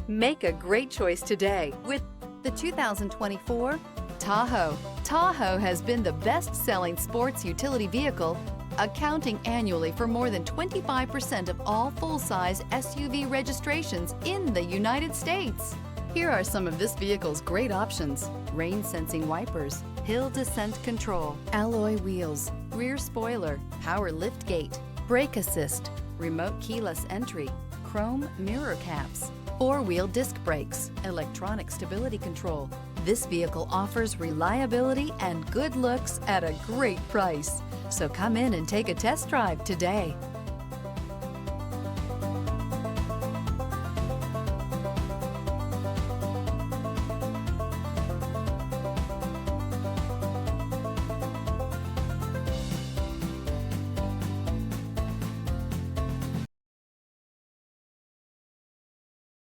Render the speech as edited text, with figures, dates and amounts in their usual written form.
Make a great choice today with the 2024 Tahoe. Tahoe has been the best-selling sports utility vehicle, accounting annually for more than 25% of all full-size SUV registrations in the United States. Here are some of this vehicle's great options: rain-sensing wipers, hill descent control, alloy wheels, rear spoiler, power liftgate, brake assist, remote keyless entry, chrome mirror caps, four-wheel disc brakes, electronic stability control. This vehicle offers reliability and good looks at a great price. So come in and take a test drive today.